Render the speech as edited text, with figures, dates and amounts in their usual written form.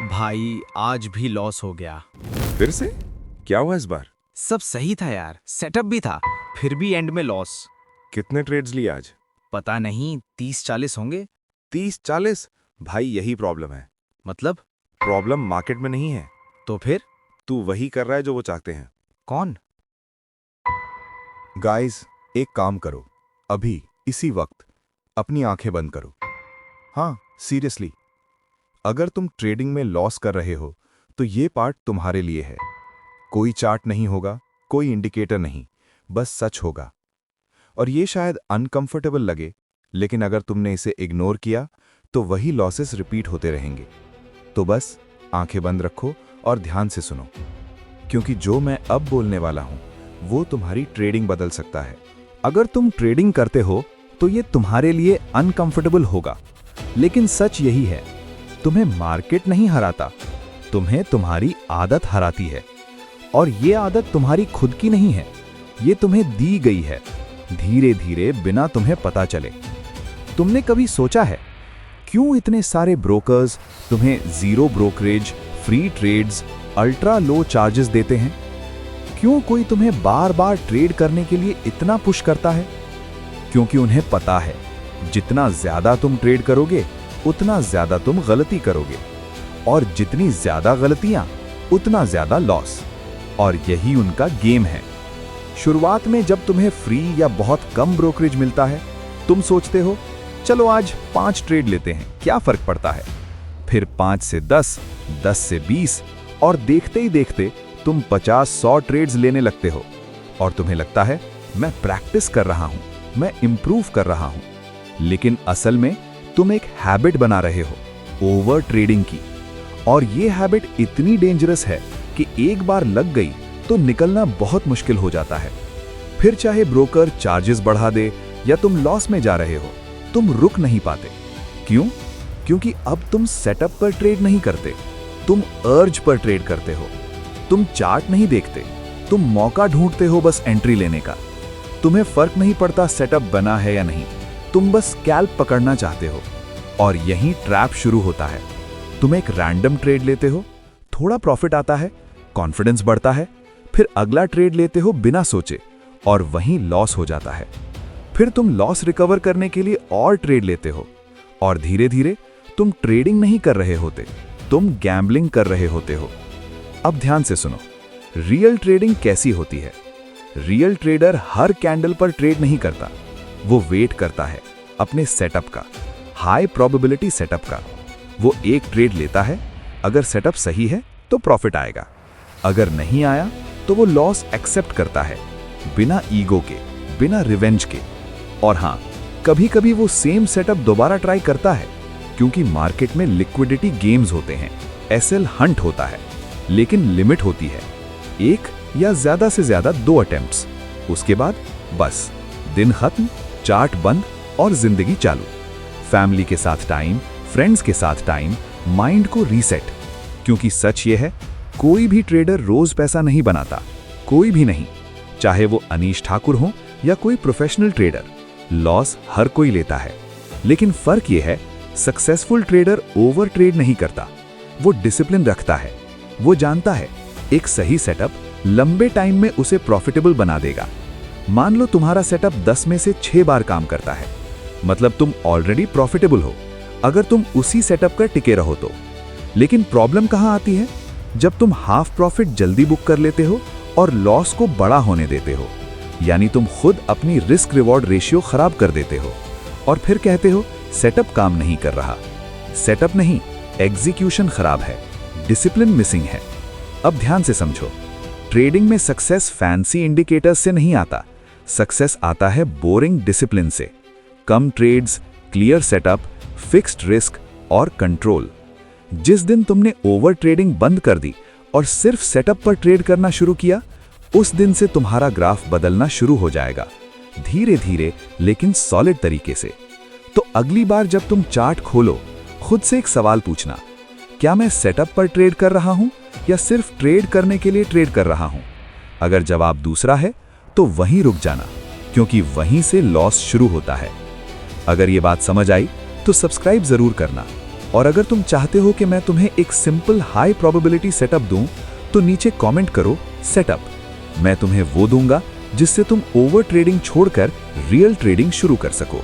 भाई आज भी लॉस हो गया। फिर से? क्या हुआ इस बार? सब सही था यार, सेटअप भी था, फिर भी एंड में लॉस। कितने ट्रेड्स लिए आज? पता नहीं, 30-40 होंगे। 30-40? भाई यही प्रॉब्लम है। मतलब? प्रॉब्लम मार्केट में नहीं है, तो फिर? तू वही कर रहा है जो वो चाहते हैं। कौन? गाइस, एक काम करो, अभी इसी वक्त अपनी आंखें बंद करो। हाँ, सीरियसली, अगर तुम ट्रेडिंग में लॉस कर रहे हो तो ये पार्ट तुम्हारे लिए है। कोई चार्ट नहीं होगा, कोई इंडिकेटर नहीं, बस सच होगा। और ये शायद अनकंफर्टेबल लगे, लेकिन अगर तुमने इसे इग्नोर किया तो वही लॉसेस रिपीट होते रहेंगे। तो बस आंखें बंद रखो और ध्यान से सुनो, क्योंकि जो मैं अब बोलने वाला हूं वो तुम्हारी ट्रेडिंग बदल सकता है। अगर तुम ट्रेडिंग करते हो तो ये तुम्हारे लिए अनकंफर्टेबल होगा, लेकिन सच यही है, तुम्हें मार्केट नहीं हराता, तुम्हें तुम्हारी आदत हराती है। और ये आदत तुम्हारी खुद की नहीं है, ये तुम्हें दी गई है, धीरे धीरे, बिना तुम्हें पता चले। तुमने कभी सोचा है क्यों इतने सारे ब्रोकर्स तुम्हें zero brokerage, free trades, ultra low charges देते हैं? क्यों कोई तुम्हें बार बार ट्रेड करने के लिए इतना पुश करता है? क्योंकि उन्हें पता है जितना ज्यादा तुम ट्रेड करोगे उतना ज्यादा तुम गलती करोगे, और जितनी ज्यादा गलतियां उतना ज्यादा लॉस। और यही उनका गेम है। शुरुआत में जब तुम्हें फ्री या बहुत कम ब्रोकरेज मिलता है, तुम सोचते हो चलो आज 5 ट्रेड लेते हैं, क्या फर्क पड़ता है। फिर 5 से 10, 10 से 20, और देखते ही देखते तुम 50-100 ट्रेड्स लेने लगते हो। और तुम्हें लगता है मैं प्रैक्टिस कर रहा हूं, मैं इंप्रूव कर रहा हूं। लेकिन असल में तुम एक हैबिट बना रहे हो, ओवर ट्रेडिंग की। और ये हैबिट इतनी डेंजरस है कि एक बार लग गई तो निकलना बहुत मुश्किल हो जाता है। फिर चाहे ब्रोकर चार्जेस बढ़ा दे या तुम लॉस में जा रहे हो, तुम रुक नहीं पाते। क्यों? क्योंकि अब तुम सेटअप पर ट्रेड नहीं करते, तुम अर्ज पर ट्रेड करते हो। तुम चार्ट नहीं देखते, तुम मौका ढूंढते हो बस एंट्री लेने का। तुम्हें फर्क नहीं पड़ता सेटअप बना है या नहीं, तुम बस स्कैल्प पकड़ना चाहते हो। और यहीं ट्रैप शुरू होता है। तुम एक रैंडम ट्रेड लेते हो, थोड़ा प्रॉफिट आता है, कॉन्फिडेंस बढ़ता है, फिर अगला ट्रेड लेते हो बिना सोचे, और वहीं लॉस हो जाता है। फिर तुम लॉस रिकवर करने के लिए और ट्रेड लेते हो, और धीरे धीरे तुम ट्रेडिंग नहीं कर रहे होते, तुम गैम्बलिंग कर रहे होते हो। अब ध्यान से सुनो, रियल ट्रेडिंग कैसी होती है। रियल ट्रेडर हर कैंडल पर ट्रेड नहीं करता, वो वेट करता है अपने सेटअप का, हाई प्रोबेबिलिटी सेटअप का। वो एक ट्रेड लेता है, अगर सेटअप सही है तो प्रॉफिट आएगा, अगर नहीं आया तो वो लॉस एक्सेप्ट करता है, बिना ईगो के, बिना रिवेंज के। और हाँ, कभी कभी वो सेम सेटअप दोबारा ट्राई करता है, क्योंकि मार्केट में लिक्विडिटी गेम्स होते हैं, एसएल हंट होता है। लेकिन लिमिट होती है, 1 या ज्यादा से ज्यादा 2 अटेम्प्ट्स। उसके बाद बस दिन खत्म, चार्ट बंद और जिंदगी चालू। फैमिली के साथ टाइम, फ्रेंड्स के साथ टाइम, माइंड को रीसेट। क्योंकि सच ये है, कोई भी ट्रेडर रोज पैसा नहीं बनाता, कोई भी नहीं, चाहे वो अनीश ठाकुर हो या कोई प्रोफेशनल ट्रेडर। लॉस हर कोई लेता है, लेकिन फर्क ये है, सक्सेसफुल ट्रेडर ओवर ट्रेड नहीं करता, वो डिसिप्लिन रखता है। वो जानता है एक सही सेटअप लंबे टाइम में उसे प्रॉफिटेबल बना देगा। मान लो तुम्हारा सेटअप 10 में से 6 बार काम करता है, मतलब तुम ऑलरेडी प्रॉफिटेबल हो, अगर तुम उसी सेटअप पर टिके रहो तो। लेकिन प्रॉब्लम कहां आती है? जब तुम हाफ प्रॉफिट जल्दी बुक कर लेते हो और लॉस को बड़ा होने देते हो, यानी तुम खुद अपनी रिस्क रिवॉर्ड रेशियो खराब कर देते हो, और फिर कहते हो सेटअप काम नहीं कर रहा। सेटअप नहीं, एग्जीक्यूशन खराब है, डिसिप्लिन मिसिंग है। अब ध्यान से समझो, ट्रेडिंग में सक्सेस फैंसी इंडिकेटर्स से नहीं आता, सक्सेस आता है बोरिंग डिसिप्लिन से। कम trades, clear setup, fixed risk और कंट्रोल। जिस दिन तुमने ओवर ट्रेडिंग बंद कर दी और सिर्फ सेटअप पर ट्रेड करना शुरू किया, उस दिन से तुम्हारा ग्राफ बदलना शुरू हो जाएगा, धीरे धीरे लेकिन सॉलिड तरीके से। तो अगली बार जब तुम चार्ट खोलो, खुद से एक सवाल पूछना, क्या मैं सेटअप पर ट्रेड कर रहा हूं या सिर्फ ट्रेड करने के लिए ट्रेड कर रहा हूं? अगर जवाब दूसरा है तो वहीं रुक जाना, क्योंकि वहीं से लॉस शुरू होता है। अगर ये बात समझ आई तो सब्सक्राइब जरूर करना और अगर तुम चाहते हो कि मैं तुम्हें एक सिंपल हाई प्रोबेबिलिटी सेटअप दूं, तो नीचे कमेंट करो सेटअप। मैं तुम्हें वो दूंगा जिससे तुम ओवर ट्रेडिंग छोड़कर रियल ट्रेडिंग शुरू कर सको।